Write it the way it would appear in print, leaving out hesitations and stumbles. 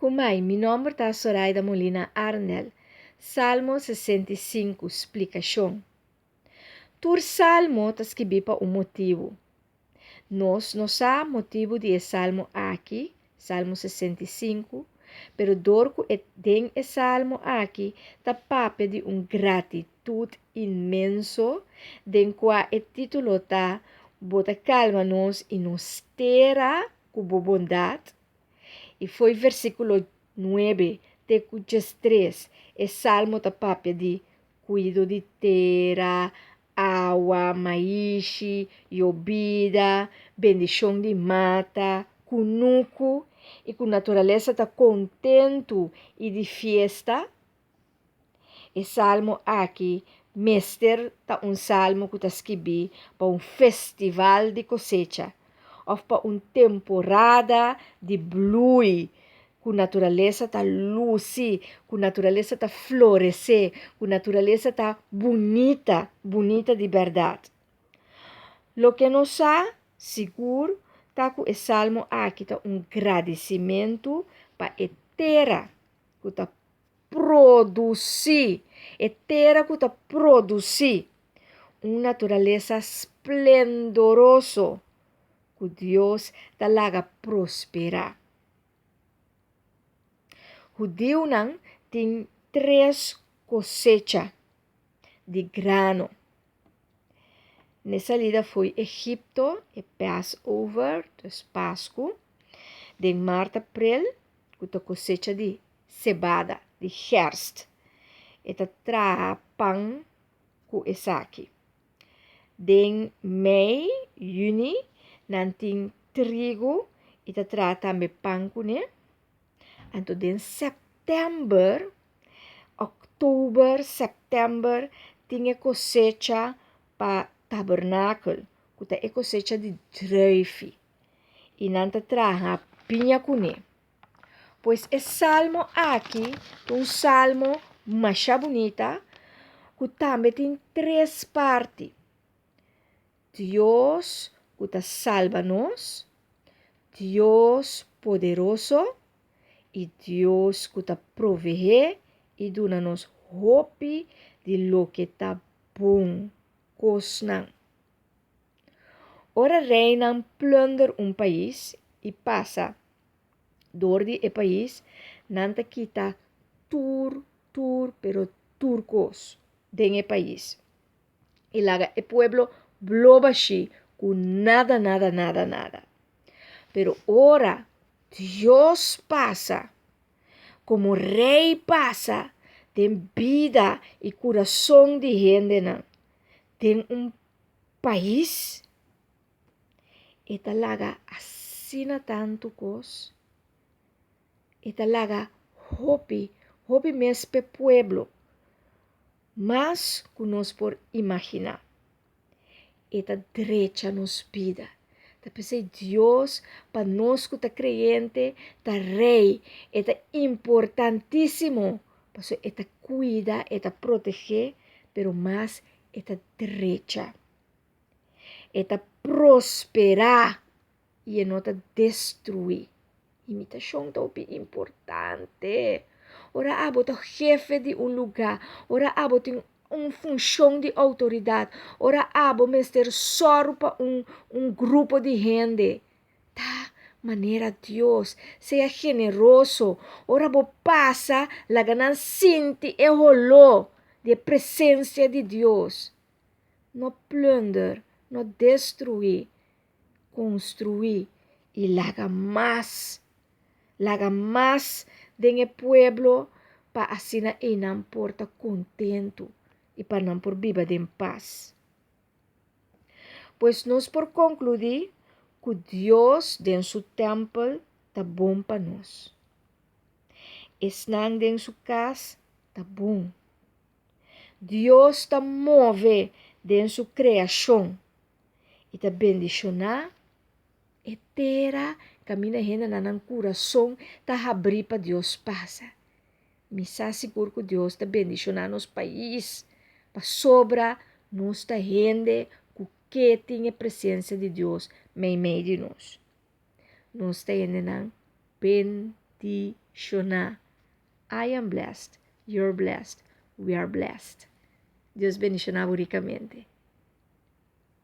Humay, meu nome é Soraida Molina Arnel. Salmo 65, explicação. Tur salmo está escrito para motivo. Nós não sabemos motivo de salmo aqui, Salmo 65, pero dorco den salmo aqui está papo de gratitude imenso, den qual o título está bota calma nos e nos terá com bondade. E foi versículo 9 de cujas 3. O salmo está papo de cuido de terra, água, maixe, vida, bendição de mata, cunuco, e com natureza está contento e de festa. E salmo aqui, Mester, está salmo que está escrito para festival de cosecha, ou para temporada de blui, que a natureza está luci, que a natureza está florescer, que a natureza está bonita, bonita de verdade. Lo que nos há, seguro, está com o salmo aqui, está agradecimento para a terra, que está produzir, a terra que está produzir uma natureza esplendorosa, que Deus está lá prosperar. Judeu não tem 3 cosechas de grano. Nessa lida foi Egipto, e Passover, Páscoa, de março a abril, que a cosecha de cebada, de herfst. E traz pão com aqui. De mei, juni, não tem trigo, e traz também pão com ele. Então, em setembro, outubro, setembro, tinha cosecha para tabernáculo, que é cosecha de druive. E não traz a pinha com ele. Pois o salmo aqui é salmo mais bonita, que também tem 3 partes. Deus que salva-nos, Deus poderoso, e Deus que provee e dá-nos hope de lo que está bom. Cosnan. Ora reina plunder país e passa door die país, nanta kita tur, pero turcos den país. E laga pueblo blobashi con nada. Pero ora Dios pasa, como rei pasa, tem vida e coração de gente, não. Tem país, e talaga assina tanto cos, e talaga hopi mesmo pe pueblo, mas que nós por imaginar. E ta derecha nos vida. Ta pensei Deus para nós que tá crente, ta rei, e ta importantíssimo, para eta cuida, eta proteger, pero mais eta derecha. Eta prosperar e não ta destruir. Imitação tá importante. Ora abo tá jefe de lugar, ora abo tem função de autoridade, ora abo mestre sorpa grupo de gente. Tá maneira Deus, seja generoso, ora bo passa la ganan sinti e rolô de presença de Deus. Não plunder, não destruir, construir e laga mais den pueblo para assim não porta contento e para não por viva em paz. Pois nós por concluir que Deus den su templo tá bom para nós. Esnan den su casa tá bom. Deus tá move den su criação e tá bendicionar e terá camina renda na coração tá abrir para Deus passa. Me seguro que Deus tá bendicionar nos país para sobra nos tá rende que tem a presença de Deus meio de nós. Nos tá rende bendição. bendicionar. I am blessed. You're blessed. We are blessed. Deus bendicionar ricamente.